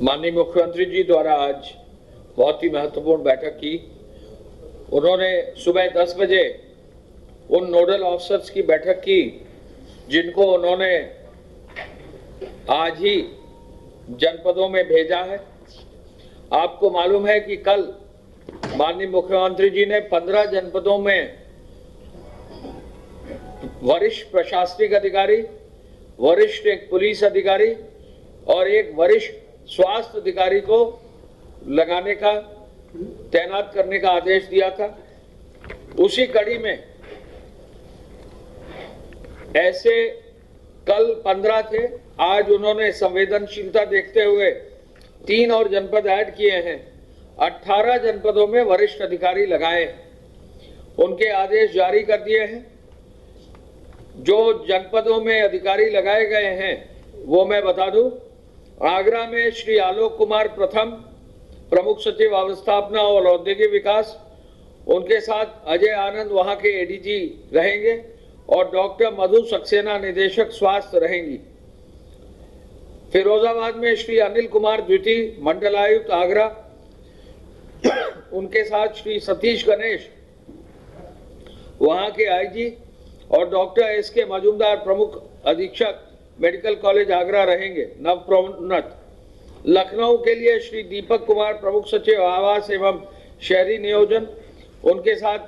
माननीय मुख्यमंत्री जी द्वारा आज बहुत ही महत्वपूर्ण बैठक की। उन्होंने सुबह 10 बजे उन नोडल ऑफिसर्स की बैठक की जिनको उन्होंने आज ही जनपदों में भेजा है। आपको मालूम है कि कल माननीय मुख्यमंत्री जी ने 15 जनपदों में वरिष्ठ प्रशासनिक अधिकारी, वरिष्ठ एक पुलिस अधिकारी और एक वरिष्ठ स्वास्थ्य अधिकारी को लगाने का, तैनात करने का आदेश दिया था। उसी कड़ी में ऐसे कल 15 थे, आज उन्होंने संवेदनशीलता देखते हुए 3 और जनपद ऐड किए हैं। 18 जनपदों में वरिष्ठ अधिकारी लगाए, उनके आदेश जारी कर दिए हैं। जो जनपदों में अधिकारी लगाए गए हैं वो मैं बता दूं। आगरा में श्री आलोक कुमार प्रथम, प्रमुख सचिव अवस्थापना और औद्योगिक विकास, उनके साथ अजय आनंद वहां के एडीजी रहेंगे और डॉक्टर मधु सक्सेना निदेशक स्वास्थ्य रहेंगी। फिरोजाबाद में श्री अनिल कुमार द्वितीय, मंडलायुक्त आगरा, उनके साथ श्री सतीश गणेश वहां के आईजी और डॉक्टर एसके मजूमदार प्रमुख अधीक्षक मेडिकल कॉलेज आगरा रहेंगे, नव प्रोन्नत। लखनऊ के लिए श्री दीपक कुमार प्रमुख सचिव आवास एवं शहरी नियोजन, उनके साथ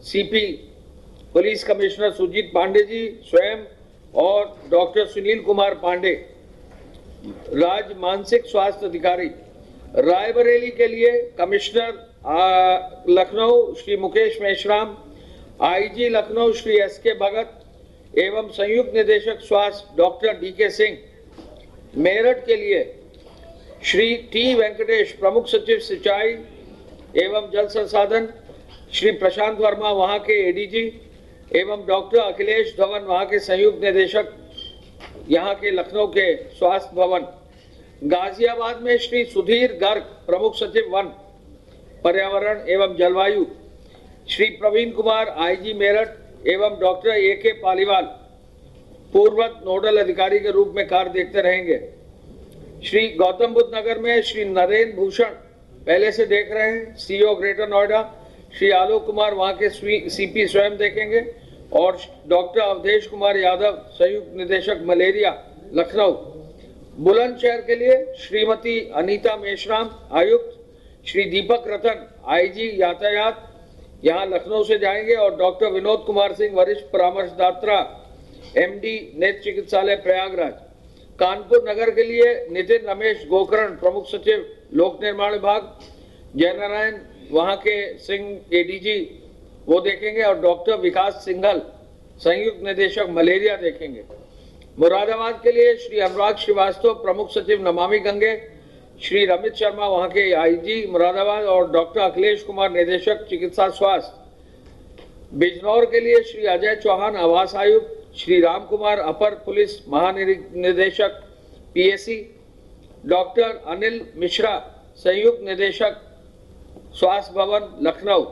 CP police commissioner Sujit Pande ji स्वयं और डॉक्टर सुनील कुमार पांडे राज्य मानसिक स्वास्थ्य अधिकारी। रायबरेली के लिए commissioner Lucknow Shri Mukesh Meshram, IG Lucknow Shri SK Bhagat एवं संयुक्त निदेशक स्वास्थ्य डॉक्टर डीके सिंह। मेरठ के लिए श्री टी वेंकटेश प्रमुख सचिव सिंचाई एवं जल संसाधन, श्री प्रशांत वर्मा वहां के एडीजी एवं डॉक्टर अखिलेश धवन वहां के संयुक्त निदेशक यहां के लखनऊ के स्वास्थ्य भवन। गाजियाबाद में श्री सुधीर गर्ग प्रमुख सचिव वन, पर्यावरण एवं जलवायु, श्री प्रवीण कुमार आईजी मेरठ एवं डॉक्टर AK पालीवाल पूर्ववत नोडल अधिकारी के रूप में कार्य देखते रहेंगे। श्री गौतम बुद्ध नगर में श्री नरेंद्र भूषण पहले से देख रहे हैं, CEO ग्रेटर नोएडा, श्री आलोक कुमार वहां के CP स्वयं देखेंगे और डॉक्टर अवधेश कुमार यादव संयुक्त निदेशक मलेरिया लखनऊ। बुलंदशहर के लिए श्रीमती अनीता मेश्राम आयुक्त, श्री दीपक रतन IG यातायात यहाँ लखनऊ से जाएंगे और डॉक्टर विनोद कुमार सिंह वरिष्ठ परामर्शदाता MD नेत्र चिकित्सालय प्रयागराज। कानपुर नगर के लिए नितिन रमेश गोकर्ण प्रमुख सचिव लोक निर्माण विभाग, जयनारायण वहां के सिंह ADG वो देखेंगे और डॉक्टर विकास सिंघल संयुक्त निदेशक मलेरिया देखेंगे। मुरादाबाद के लिए श्री अनुराग श्रीवास्तव प्रमुख सचिव नमामि गंगे, श्री रमित शर्मा वहां के IG मुरादाबाद और डॉक्टर अखिलेश कुमार निदेशक चिकित्सा स्वास्थ्य। बिजनौर के लिए श्री अजय चौहान आवास आयुक्त, श्री राम कुमार अपर पुलिस महानिदेशक PSC, डॉक्टर अनिल मिश्रा संयुक्त निदेशक स्वास्थ्य भवन लखनऊ।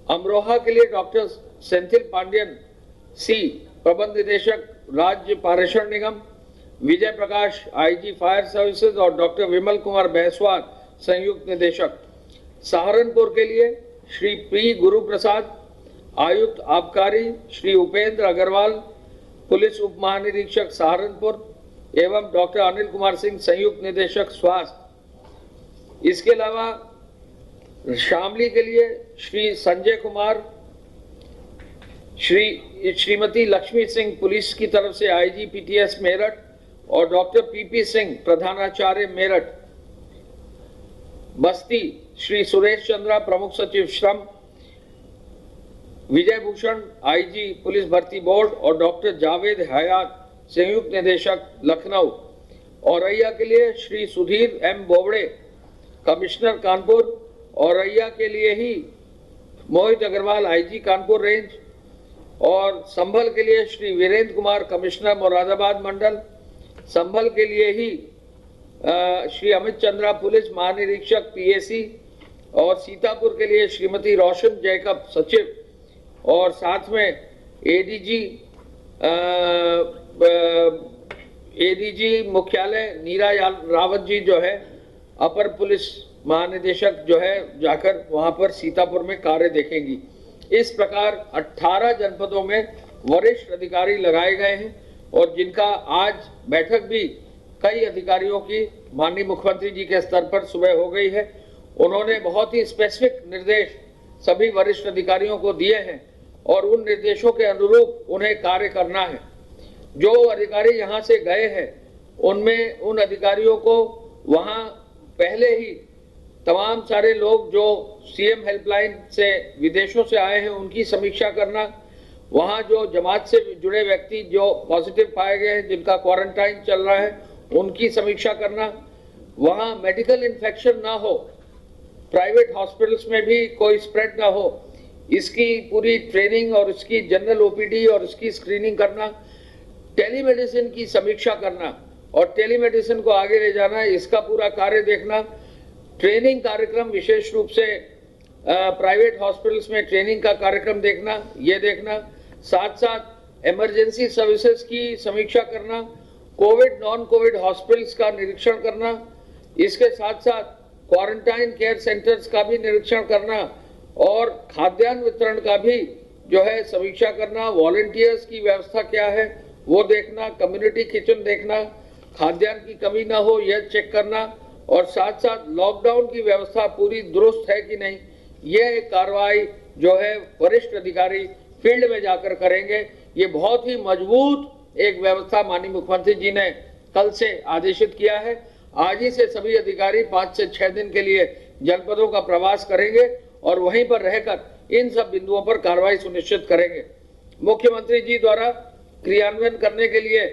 अमरोहा के लिए डॉक्टर सेंथिल पांडियन C प्रबंध निदेशक राज्य पारेषण निगम, Vijay Prakash IG fire services और डॉक्टर विमल कुमार बेहसवार संयुक्त निदेशक। सहारनपुर के लिए श्री P गुरु प्रसाद आयुक्त आबकारी, श्री उपेंद्र अग्रवाल पुलिस उप महानिरीक्षक सहारनपुर एवं डॉक्टर अनिल कुमार सिंह संयुक्त निदेशक स्वास्थ्य। इसके अलावा शामली के लिए श्री संजय कुमार, श्रीमती लक्ष्मी सिंह पुलिस की तरफ से IG PTS मेरठ और डॉक्टर PP सिंह प्रधानाचार्य मेरठ। बस्ती श्री सुरेश चंद्रा प्रमुख सचिव श्रम, विजय भूषण IG पुलिस भर्ती बोर्ड और डॉक्टर जावेद हयात संयुक्त निदेशक लखनऊ। औरैया के लिए श्री सुधीर M बोबड़े कमिश्नर कानपुर, औरैया के लिए ही मोहित अग्रवाल IG कानपुर रेंज और संभल के लिए श्री वीरेंद्र कुमार कमिश्नर मुरादाबाद मंडल। संभल के लिए ही श्री अमित चंद्रा पुलिस महानिरीक्षक PAC और सीतापुर के लिए श्रीमती रोशन जैकब सचिव और साथ में ADG मुख्यालय नीरा रावत जी जो है अपर पुलिस महानिदेशक जो है जाकर वहां पर सीतापुर में कार्य देखेंगी। इस प्रकार 18 जनपदों में वरिष्ठ अधिकारी लगाए गए हैं और जिनका आज बैठक भी कई अधिकारियों की माननीय मुख्यमंत्री जी के स्तर पर सुबह हो गई है। उन्होंने बहुत ही स्पेसिफिक निर्देश सभी वरिष्ठ अधिकारियों को दिए हैं और उन निर्देशों के अनुरूप उन्हें कार्य करना है। जो अधिकारी यहाँ से गए हैं उनमें उन अधिकारियों को वहाँ पहले ही तमाम सारे लोग जो सीएम हेल्पलाइन से विदेशों से आए हैं उनकी समीक्षा करना, वहाँ जो जमात से जुड़े व्यक्ति जो पॉजिटिव पाए गए हैं जिनका क्वारंटाइन चल रहा है उनकी समीक्षा करना, वहाँ मेडिकल इन्फेक्शन ना हो, प्राइवेट हॉस्पिटल्स में भी कोई स्प्रेड ना हो, इसकी पूरी ट्रेनिंग और इसकी जनरल ओपीडी और इसकी स्क्रीनिंग करना, टेलीमेडिसिन की समीक्षा करना और टेलीमेडिसिन को आगे ले जाना, इसका पूरा कार्य देखना, ट्रेनिंग कार्यक्रम विशेष रूप से प्राइवेट हॉस्पिटल्स में ट्रेनिंग का कार्यक्रम देखना, ये देखना, साथ साथ इमरजेंसी सर्विसेज की समीक्षा करना, कोविड नॉन कोविड हॉस्पिटल्स का निरीक्षण करना, इसके साथ साथ क्वारंटाइन केयर सेंटर्स का भी निरीक्षण करना और खाद्यान्न वितरण का भी जो है समीक्षा करना, वॉलंटियर्स की व्यवस्था क्या है वो देखना, कम्युनिटी किचन देखना, खाद्यान्न की कमी ना हो यह चेक करना और साथ साथ लॉकडाउन की व्यवस्था पूरी दुरुस्त है कि नहीं, यह कार्रवाई जो है वरिष्ठ अधिकारी फील्ड में जाकर करेंगे। ये बहुत ही मजबूत एक व्यवस्था माननीय मुख्यमंत्री जी ने कल से आदेशित किया है। आज ही से सभी अधिकारी 5 से 6 दिन के लिए जनपदों का प्रवास करेंगे और वहीं पर रहकर इन सब बिंदुओं पर कार्रवाई सुनिश्चित करेंगे। मुख्यमंत्री जी द्वारा क्रियान्वयन करने के लिए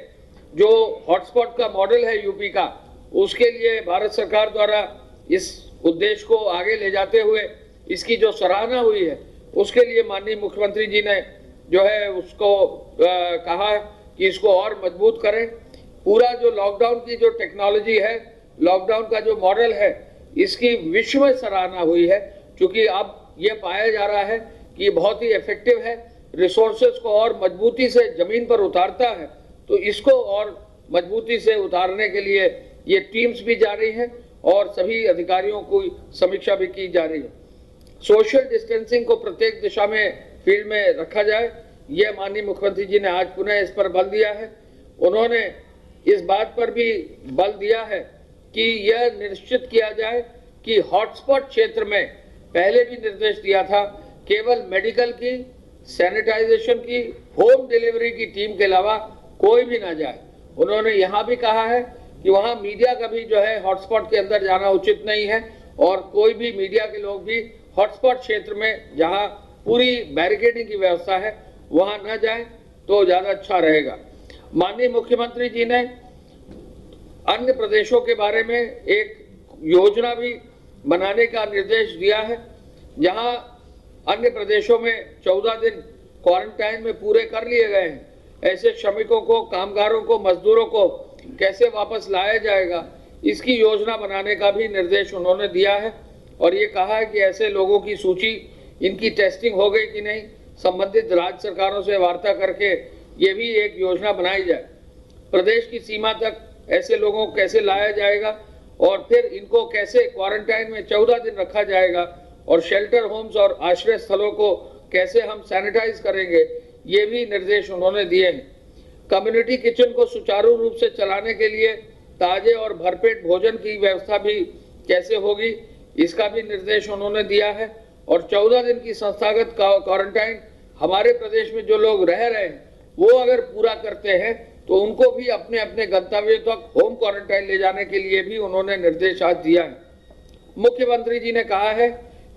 जो हॉटस्पॉट का मॉडल है यूपी का, उसके लिए भारत सरकार द्वारा इस उद्देश्य को आगे ले जाते हुए इसकी जो सराहना हुई है उसके लिए माननीय मुख्यमंत्री जी ने जो है उसको कहा कि इसको और मजबूत करें। पूरा जो लॉकडाउन की जो टेक्नोलॉजी है, लॉकडाउन का जो मॉडल है, इसकी विश्व में सराहना हुई है क्योंकि अब ये पाया जा रहा है कि बहुत ही इफेक्टिव है, रिसोर्सेज को और मजबूती से जमीन पर उतारता है। तो इसको और मजबूती से उतारने के लिए ये टीम्स भी जा रही हैं और सभी अधिकारियों को समीक्षा भी की जा रही है। सोशल डिस्टेंसिंग को प्रत्येक दिशा में फील्ड में रखा जाए, यह माननीय मुख्यमंत्री जी ने आज पुनः इस पर बल दिया है। उन्होंने इस बात पर भी बल दिया है कि यह निश्चित किया जाए कि हॉटस्पॉट क्षेत्र में पहले भी निर्देश दिया था केवल मेडिकल की, सैनिटाइजेशन की, होम डिलीवरी की टीम के अलावा कोई भी ना जाए। उन्होंने यहाँ भी कहा है कि वहाँ मीडिया का भी जो है हॉटस्पॉट के अंदर जाना उचित नहीं है और कोई भी मीडिया के लोग भी हॉटस्पॉट क्षेत्र में जहाँ पूरी बैरिकेडिंग की व्यवस्था है वहाँ न जाए तो ज्यादा अच्छा रहेगा। माननीय मुख्यमंत्री जी ने अन्य प्रदेशों के बारे में एक योजना भी बनाने का निर्देश दिया है, जहाँ अन्य प्रदेशों में 14 दिन क्वारंटाइन में पूरे कर लिए गए हैं, ऐसे श्रमिकों को, कामगारों को, मजदूरों को कैसे वापस लाया जाएगा, इसकी योजना बनाने का भी निर्देश उन्होंने दिया है और ये कहा है कि ऐसे लोगों की सूची, इनकी टेस्टिंग हो गई कि नहीं, संबंधित राज्य सरकारों से वार्ता करके ये भी एक योजना बनाई जाए। प्रदेश की सीमा तक ऐसे लोगों को कैसे लाया जाएगा और फिर इनको कैसे क्वारंटाइन में 14 दिन रखा जाएगा और शेल्टर होम्स और आश्रय स्थलों को कैसे हम सैनिटाइज करेंगे, ये भी निर्देश उन्होंने दिए हैं। कम्युनिटी किचन को सुचारू रूप से चलाने के लिए ताजे और भरपेट भोजन की व्यवस्था भी कैसे होगी, इसका भी निर्देश उन्होंने दिया है और 14 दिन की संस्थागत क्वारंटाइन हमारे प्रदेश में जो लोग रह रहे हैं वो अगर पूरा करते हैं तो उनको भी अपने अपने गंतव्य तक होम क्वारंटाइन ले जाने के लिए भी उन्होंने निर्देश आज दिया है। मुख्यमंत्री जी ने कहा है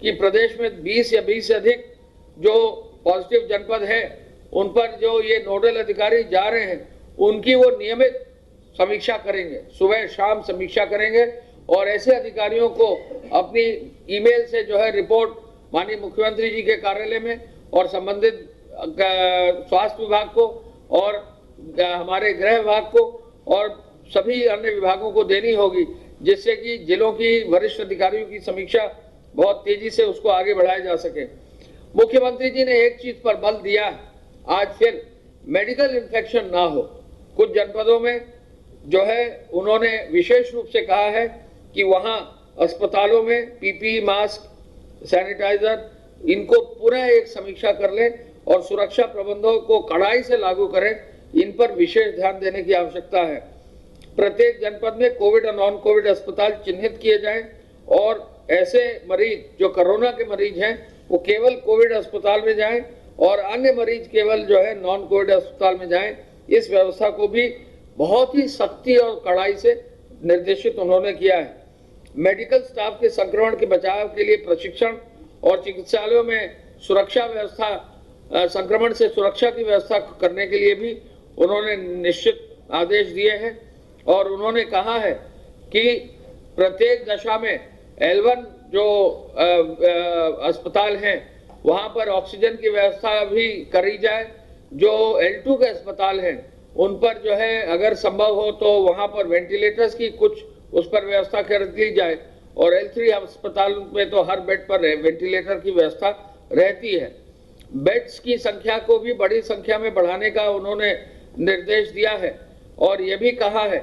कि प्रदेश में 20 या 20 से अधिक जो पॉजिटिव जनपद है उन पर जो ये नोडल अधिकारी जा रहे हैं उनकी वो नियमित समीक्षा करेंगे, सुबह शाम समीक्षा करेंगे और ऐसे अधिकारियों को अपनी ईमेल से जो है रिपोर्ट माननीय मुख्यमंत्री जी के कार्यालय में और संबंधित स्वास्थ्य विभाग को और हमारे गृह विभाग को और सभी अन्य विभागों को देनी होगी, जिससे कि जिलों की वरिष्ठ अधिकारियों की समीक्षा बहुत तेजी से उसको आगे बढ़ाया जा सके। मुख्यमंत्री जी ने एक चीज पर बल दिया, आज फिर मेडिकल इन्फेक्शन ना हो। कुछ जनपदों में जो है उन्होंने विशेष रूप से कहा है कि वहाँ अस्पतालों में पीपीई मास्क, सैनिटाइजर, इनको पुनः एक समीक्षा कर लें और सुरक्षा प्रबंधों को कड़ाई से लागू करें। इन पर विशेष ध्यान देने की आवश्यकता है। प्रत्येक जनपद में कोविड और नॉन कोविड अस्पताल चिन्हित किए जाएं और ऐसे मरीज जो कोरोना के मरीज हैं वो केवल कोविड अस्पताल में जाएं और अन्य मरीज केवल जो है नॉन कोविड अस्पताल में जाएं। इस व्यवस्था को भी बहुत ही सख्ती और कड़ाई से निर्देशित उन्होंने किया है। मेडिकल स्टाफ के संक्रमण के बचाव के लिए प्रशिक्षण और चिकित्सालयों में सुरक्षा व्यवस्था, संक्रमण से सुरक्षा की व्यवस्था करने के लिए भी उन्होंने निश्चित आदेश दिए हैं और उन्होंने कहा है कि प्रत्येक दशा में L1 जो अस्पताल हैं वहां पर ऑक्सीजन की व्यवस्था भी करी जाए। जो L2 के अस्पताल हैं उन पर जो है अगर संभव हो तो वहां पर वेंटिलेटर्स की कुछ उस पर व्यवस्था कर दी जाए और L3 अस्पताल में तो हर बेड पर वेंटिलेटर की व्यवस्था रहती है। बेड्स की संख्या को भी बड़ी संख्या में बढ़ाने का उन्होंने निर्देश दिया है और ये भी कहा है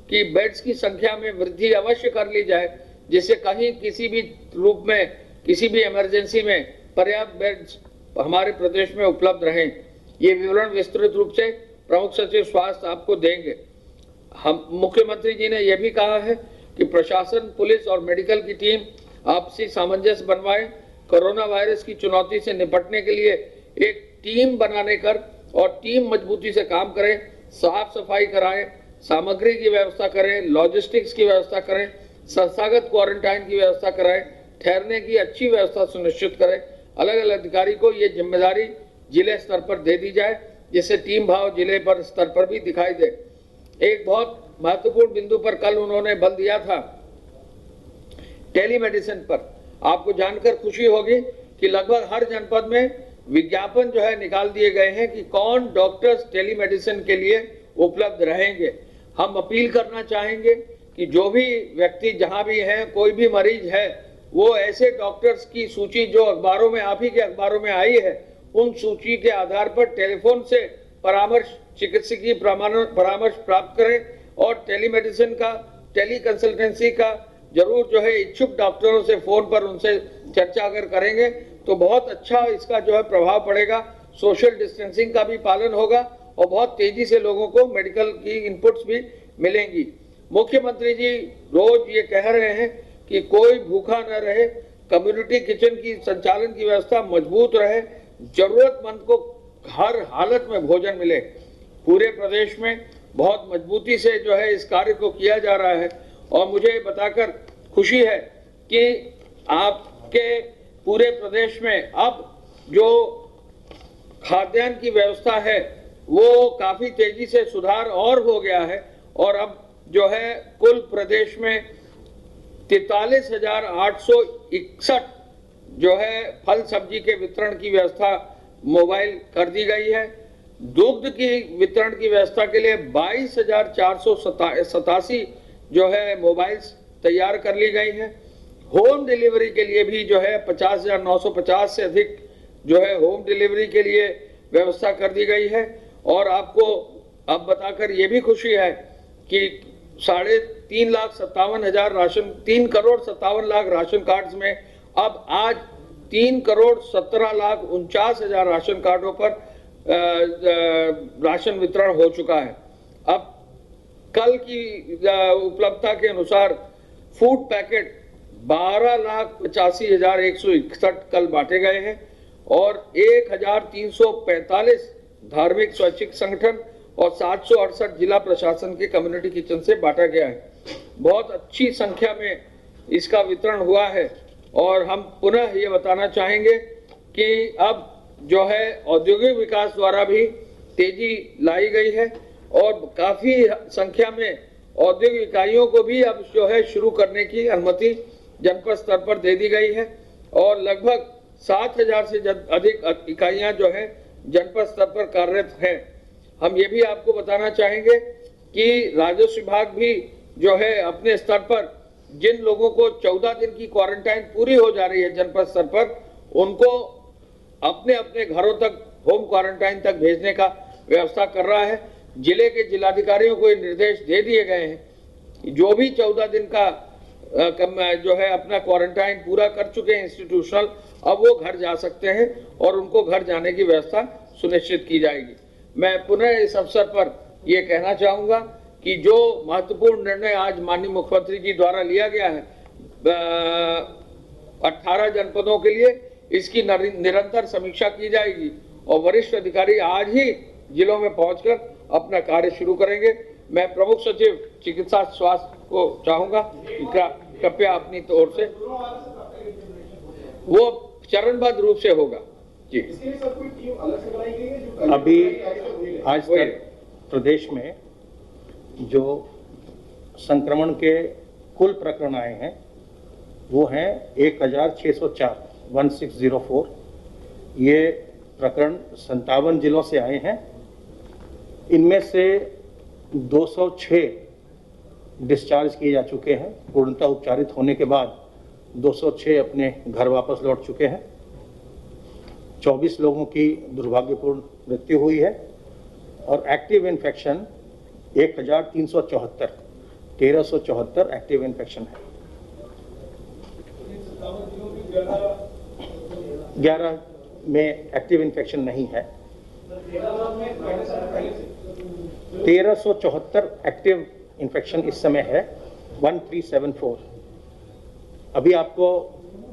कि बेड्स की संख्या में वृद्धि अवश्य कर ली जाए, जिससे कहीं किसी भी रूप में किसी भी इमरजेंसी में पर्याप्त बेड्स हमारे प्रदेश में उपलब्ध रहें। ये विवरण विस्तृत रूप से प्रमुख सचिव स्वास्थ्य आपको देंगे। हम मुख्यमंत्री जी ने यह भी कहा है कि प्रशासन, पुलिस और मेडिकल की टीम आपसी सामंजस्य बनवाए, कोरोना वायरस की चुनौती से निपटने के लिए एक टीम बनाने कर और टीम मजबूती से काम करें, साफ सफाई कराएं, सामग्री की व्यवस्था करें, लॉजिस्टिक्स की व्यवस्था करें, संस्थागत क्वारंटाइन की व्यवस्था कराएं, ठहरने की अच्छी व्यवस्था सुनिश्चित करें। अलग अलग अधिकारी को ये जिम्मेदारी जिले स्तर पर दे दी जाए, जिससे टीम भाव जिले पर स्तर पर भी दिखाई दे। एक बहुत महत्वपूर्ण बिंदु पर कल उन्होंने बल दिया था, टेलीमेडिसिन पर। आपको जानकर खुशी होगी कि लगभग हर जनपद में विज्ञापन जो है निकाल दिए गए हैं कि कौन डॉक्टर्स टेलीमेडिसिन के लिए उपलब्ध रहेंगे। हम अपील करना चाहेंगे कि जो भी व्यक्ति जहां भी हैं, कोई भी मरीज है, वो ऐसे डॉक्टर्स की सूची जो अखबारों में, आप ही के अखबारों में आई है, उन सूची के आधार पर टेलीफोन से परामर्श, चिकित्सकीय परामर्श प्राप्त करें और टेलीमेडिसिन का, टेली कंसल्टेंसी का जरूर जो है इच्छुक डॉक्टरों से फोन पर उनसे चर्चा अगर करेंगे तो बहुत अच्छा इसका जो है प्रभाव पड़ेगा। सोशल डिस्टेंसिंग का भी पालन होगा और बहुत तेजी से लोगों को मेडिकल की इनपुट्स भी मिलेंगी। मुख्यमंत्री जी रोज ये कह रहे हैं कि कोई भूखा न रहे, कम्युनिटी किचन की संचालन की व्यवस्था मजबूत रहे, जरूरतमंद को हर हालत में भोजन मिले। पूरे प्रदेश में बहुत मजबूती से जो है इस कार्य को किया जा रहा है और मुझे बताकर खुशी है कि आपके पूरे प्रदेश में अब जो खाद्यान्न की व्यवस्था है वो काफी तेजी से सुधार और हो गया है और अब जो है कुल प्रदेश में 43,861 जो है फल सब्जी के वितरण की व्यवस्था मोबाइल कर दी गई है। दुग्ध की वितरण की व्यवस्था के लिए 22,487 जो है मोबाइल्स तैयार कर ली गई हैं। होम डिलीवरी के लिए भी जो है 50,950 से अधिक जो है होम डिलीवरी के लिए व्यवस्था कर दी गई है। और आपको अब बताकर ये भी खुशी है कि 3,57,000 राशन, 3,57,00,000 राशन कार्ड्स में अब आज 3,17,49,000 राशन कार्डों पर राशन वितरण हो चुका है। अब कल की उपलब्धता के अनुसार फूड पैकेट 12,85,161 कल बांटे गए हैं और 1,345 धार्मिक स्वैच्छिक संगठन और 768 जिला प्रशासन के कम्युनिटी किचन से बांटा गया है। बहुत अच्छी संख्या में इसका वितरण हुआ है और हम पुनः ये बताना चाहेंगे कि अब जो है औद्योगिक विकास द्वारा भी तेजी लाई गई है और काफी संख्या में औद्योगिक इकाइयों को भी अब जो है शुरू करने की अनुमति जनपद स्तर पर दे दी गई है और लगभग 7,000 से अधिक इकाइयां जो है जनपद स्तर पर कार्यरत हैं। हम ये भी आपको बताना चाहेंगे कि राजस्व विभाग भी जो है अपने स्तर पर जिन लोगों को 14 दिन की क्वारंटाइन पूरी हो जा रही है जनपद स्तर पर, उनको अपने अपने घरों तक होम क्वारंटाइन तक भेजने का व्यवस्था कर रहा है। जिले के जिलाधिकारियों को ये निर्देश दे दिए गए हैं कि जो भी 14 दिन का जो है अपना क्वारंटाइन पूरा कर चुके हैं इंस्टीट्यूशनल, अब वो घर जा सकते हैं और उनको घर जाने की व्यवस्था सुनिश्चित की जाएगी। मैं पुनः इस अवसर पर ये कहना चाहूंगा कि जो महत्वपूर्ण निर्णय आज माननीय मुख्यमंत्री जी द्वारा लिया गया है 18 जनपदों के लिए, इसकी निरंतर समीक्षा की जाएगी और वरिष्ठ अधिकारी आज ही जिलों में पहुंचकर अपना कार्य शुरू करेंगे। मैं प्रमुख सचिव चिकित्सा स्वास्थ्य को चाहूंगा कि कृपया अपनी तौर से वो चरणबद्ध रूप से होगा जी। अभी आज तक प्रदेश में जो संक्रमण के कुल प्रकरण आए हैं वो हैं 1604 1604। ये प्रकरण 57 जिलों से आए हैं। इनमें से 206 डिस्चार्ज किए जा चुके हैं। पूर्णतः उपचारित होने के बाद 206 अपने घर वापस लौट चुके हैं। 24 लोगों की दुर्भाग्यपूर्ण मृत्यु हुई है और एक्टिव इन्फेक्शन 1374 1374 एक्टिव इन्फेक्शन है। 11 में एक्टिव इन्फेक्शन नहीं है। 1374 एक्टिव इन्फेक्शन इस समय है 1374। अभी आपको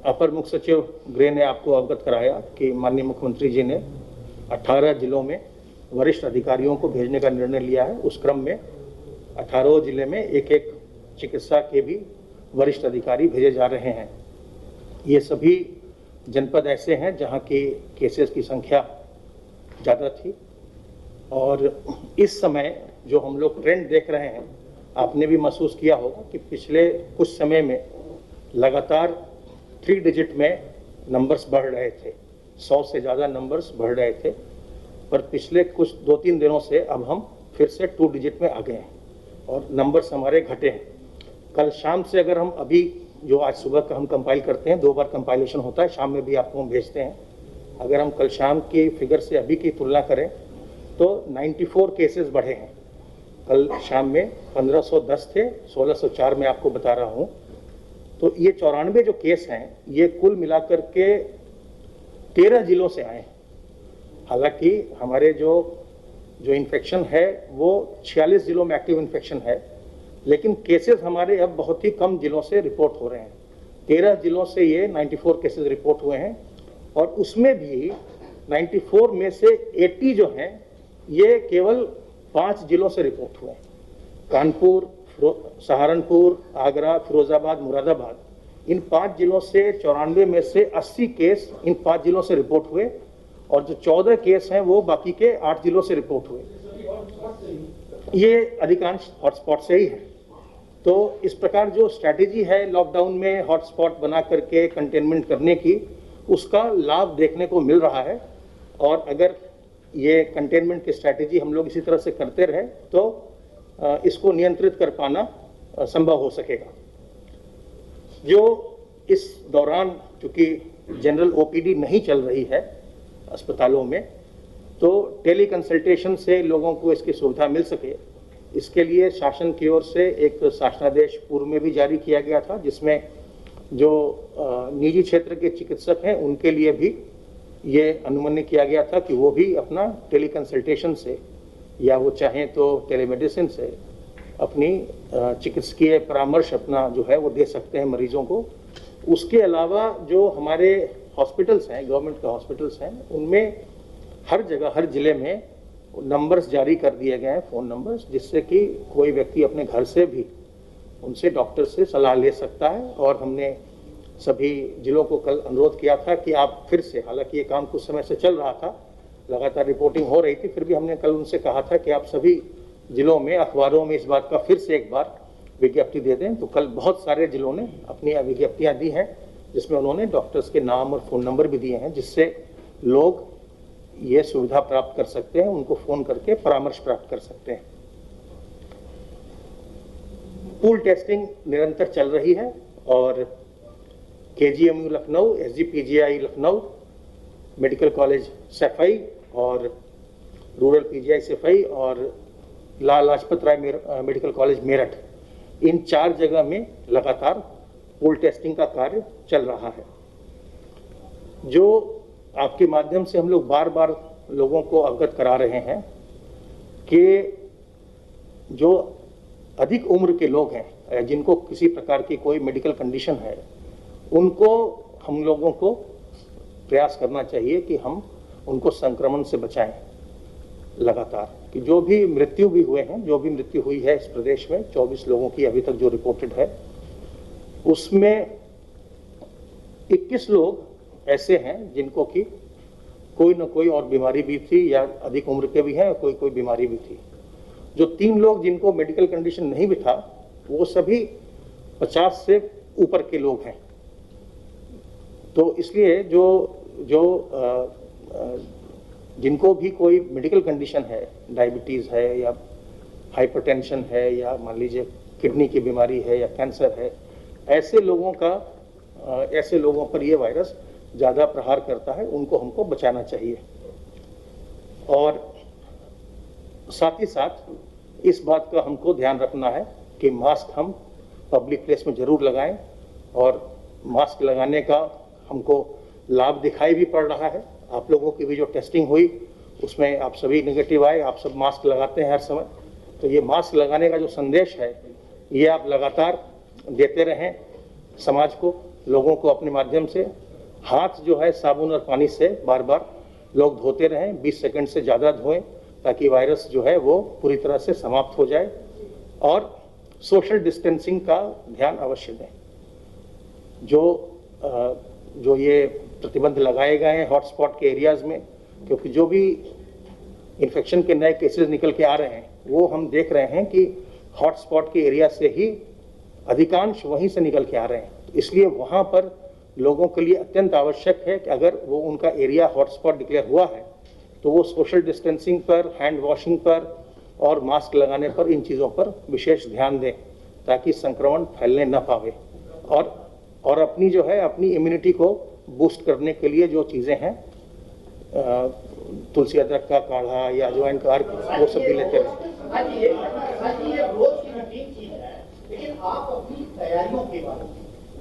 अपर मुख्य सचिव गृह ने आपको अवगत कराया कि माननीय मुख्यमंत्री जी ने 18 जिलों में वरिष्ठ अधिकारियों को भेजने का निर्णय लिया है। उस क्रम में 18 जिले में एक एक चिकित्सा के भी वरिष्ठ अधिकारी भेजे जा रहे हैं। ये सभी जनपद ऐसे हैं जहां की केसेस की संख्या ज़्यादा थी और इस समय जो हम लोग ट्रेंड देख रहे हैं, आपने भी महसूस किया होगा कि पिछले कुछ समय में लगातार 3 डिजिट में नंबर्स बढ़ रहे थे। 100 से ज़्यादा नंबर्स बढ़ रहे थे, पर पिछले कुछ 2-3 दिनों से अब हम फिर से 2 डिजिट में आ गए हैं और नंबर्स हमारे घटे हैं। कल शाम से अगर हम अभी जो आज सुबह का हम कंपाइल करते हैं, 2 बार कंपाइलेशन होता है, शाम में भी आपको हम भेजते हैं। अगर हम कल शाम की फिगर से अभी की तुलना करें तो 94 केसेस बढ़े हैं। कल शाम में 1510 थे, 1604 में आपको बता रहा हूँ। तो ये 94 जो केस हैं ये कुल मिलाकर के 13 जिलों से आए हैं। हालांकि हमारे जो इन्फेक्शन है वो 46 जिलों में एक्टिव इन्फेक्शन है, लेकिन केसेस हमारे अब बहुत ही कम जिलों से रिपोर्ट हो रहे हैं। 13 जिलों से ये 94 केसेस रिपोर्ट हुए हैं और उसमें भी 94 में से 80 जो हैं ये केवल 5 जिलों से रिपोर्ट हुए हैं। कानपुर, सहारनपुर, आगरा, फिरोजाबाद, मुरादाबाद, इन 5 जिलों से 94 में से 80 केस इन 5 जिलों से रिपोर्ट हुए और जो 14 केस हैं वो बाकी के 8 जिलों से रिपोर्ट हुए। ये अधिकांश हॉटस्पॉट से ही है। तो इस प्रकार जो स्ट्रैटेजी है लॉकडाउन में हॉटस्पॉट बना करके कंटेनमेंट करने की, उसका लाभ देखने को मिल रहा है और अगर ये कंटेनमेंट की स्ट्रैटेजी हम लोग इसी तरह से करते रहे तो इसको नियंत्रित कर पाना संभव हो सकेगा। जो इस दौरान चूंकि जनरल ओपीडी नहीं चल रही है अस्पतालों में, तो टेली कंसल्टेशन से लोगों को इसकी सुविधा मिल सके, इसके लिए शासन की ओर से एक शासनादेश पूर्व में भी जारी किया गया था, जिसमें जो निजी क्षेत्र के चिकित्सक हैं उनके लिए भी ये अनुमति किया गया था कि वो भी अपना टेली कंसल्टेशन से या वो चाहें तो टेलीमेडिसिन से अपनी चिकित्सकीय परामर्श अपना जो है वो दे सकते हैं मरीजों को। उसके अलावा जो हमारे हॉस्पिटल्स हैं, गवर्नमेंट के हॉस्पिटल्स हैं, उनमें हर जगह हर जिले में नंबर्स जारी कर दिए गए हैं, फ़ोन नंबर्स, जिससे कि कोई व्यक्ति अपने घर से भी उनसे डॉक्टर से सलाह ले सकता है। और हमने सभी जिलों को कल अनुरोध किया था कि आप फिर से, हालांकि ये काम कुछ समय से चल रहा था, लगातार रिपोर्टिंग हो रही थी, फिर भी हमने कल उनसे कहा था कि आप सभी जिलों में अखबारों में इस बात का फिर से एक बार विज्ञप्ति दे दें। तो कल बहुत सारे जिलों ने अपनी विज्ञप्तियाँ दी हैं जिसमें उन्होंने डॉक्टर्स के नाम और फ़ोन नंबर भी दिए हैं, जिससे लोग ये सुविधा प्राप्त कर सकते हैं, उनको फ़ोन करके परामर्श प्राप्त कर सकते हैं। पूल टेस्टिंग निरंतर चल रही है और KGMU Lucknow, SGPGI Lucknow, medical college सफाई और रूरल PGI सफाई और लाल लाजपत राय मेडिकल कॉलेज मेरठ, इन 4 जगह में लगातार पूल टेस्टिंग का कार्य चल रहा है। जो आपके माध्यम से हम लोग बार बार लोगों को अवगत करा रहे हैं कि जो अधिक उम्र के लोग हैं, जिनको किसी प्रकार की कोई मेडिकल कंडीशन है, उनको हम लोगों को प्रयास करना चाहिए कि हम उनको संक्रमण से बचाएं लगातार। कि जो भी मृत्यु भी हुए हैं, जो भी मृत्यु हुई है इस प्रदेश में 24 लोगों की अभी तक जो रिपोर्टेड है, उसमें 21 लोग ऐसे हैं जिनको कि कोई न कोई और बीमारी भी थी या अधिक उम्र के भी हैं, कोई बीमारी भी थी। जो 3 लोग जिनको मेडिकल कंडीशन नहीं भी था, वो सभी 50 से ऊपर के लोग हैं। तो इसलिए जिनको भी कोई मेडिकल कंडीशन है, डायबिटीज़ है या हाइपरटेंशन है या मान लीजिए किडनी की बीमारी है या कैंसर है, ऐसे लोगों पर ये वायरस ज़्यादा प्रहार करता है, उनको हमको बचाना चाहिए। और साथ ही साथ इस बात का हमको ध्यान रखना है कि मास्क हम पब्लिक प्लेस में ज़रूर लगाएं, और मास्क लगाने का हमको लाभ दिखाई भी पड़ रहा है। आप लोगों की भी जो टेस्टिंग हुई उसमें आप सभी नेगेटिव आए, आप सब मास्क लगाते हैं हर समय। तो ये मास्क लगाने का जो संदेश है, ये आप लगातार देते रहें समाज को, लोगों को अपने माध्यम से। हाथ जो है साबुन और पानी से बार बार लोग धोते रहें, 20 सेकंड से ज़्यादा धोएं, ताकि वायरस जो है वो पूरी तरह से समाप्त हो जाए। और सोशल डिस्टेंसिंग का ध्यान अवश्य दें। जो ये प्रतिबंध लगाए गए हैं हॉटस्पॉट के एरियाज़ में, क्योंकि जो भी इन्फेक्शन के नए केसेस निकल के आ रहे हैं, वो हम देख रहे हैं कि हॉटस्पॉट के एरिया से ही अधिकांश वहीं से निकल के आ रहे हैं। तो इसलिए वहाँ पर लोगों के लिए अत्यंत आवश्यक है कि अगर वो उनका एरिया हॉटस्पॉट डिक्लेयर हुआ है, तो वो सोशल डिस्टेंसिंग पर, हैंड वॉशिंग पर और मास्क लगाने पर, इन चीज़ों पर विशेष ध्यान दें, ताकि संक्रमण फैलने न पावे। और अपनी जो है अपनी इम्यूनिटी को बूस्ट करने के लिए जो चीज़ें हैं, तुलसी अदरक का काढ़ा या अजवाइन का अर्क, वो सब भी लेते हैं। लेकिन आप अपनी तैयारियों के बारे में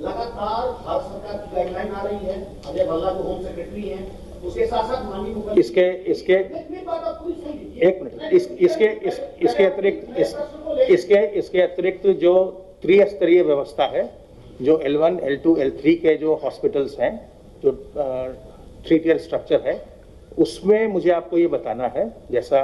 लगातार भारत सरकार की गाइडलाइन आ रही है, अजय भल्ला जो होम सेक्रेटरी हैं, उसके साथ साथ माननीय मुख्यमंत्री इसके अतिरिक्त जो त्रिस्तरीय व्यवस्था है, जो L1, L2, L3 के जो हॉस्पिटल्स हैं, जो 3 टियर स्ट्रक्चर है, उसमें मुझे आपको ये बताना है, जैसा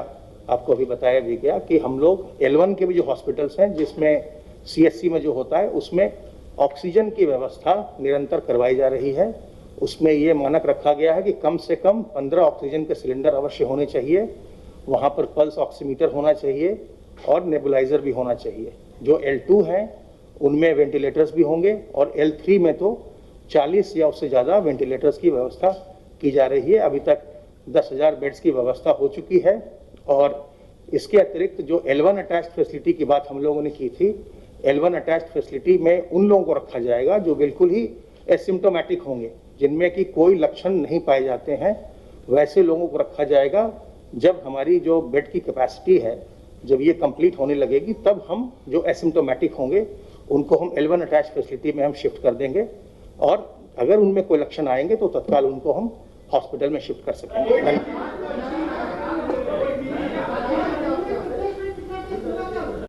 आपको अभी बताया भी गया, कि हम लोग L1 के भी जो हॉस्पिटल्स हैं, जिसमें CSC में जो होता है, उसमें ऑक्सीजन की व्यवस्था निरंतर करवाई जा रही है। उसमें ये मानक रखा गया है कि कम से कम 15 ऑक्सीजन के सिलेंडर अवश्य होने चाहिए, वहाँ पर पल्स ऑक्सीमीटर होना चाहिए और नेबुलाइजर भी होना चाहिए। जो L2 हैं उनमें वेंटिलेटर्स भी होंगे, और L3 में तो 40 या उससे ज़्यादा वेंटिलेटर्स की व्यवस्था की जा रही है। अभी तक 10,000 बेड्स की व्यवस्था हो चुकी है। और इसके अतिरिक्त जो L1 अटैच्ड फैसिलिटी की बात हम लोगों ने की थी, L1 अटैच्ड फैसिलिटी में उन लोगों को रखा जाएगा जो बिल्कुल ही एसिम्टोमेटिक होंगे, जिनमें कि कोई लक्षण नहीं पाए जाते हैं, वैसे लोगों को रखा जाएगा। जब हमारी जो बेड की कैपेसिटी है, जब ये कंप्लीट होने लगेगी, तब हम जो एसिम्टोमेटिक होंगे उनको हम L1 अटैच्ड फैसिलिटी में हम शिफ्ट कर देंगे, और अगर उनमें कोई लक्षण आएंगे तो तत्काल उनको हम हॉस्पिटल में शिफ्ट कर सकेंगे।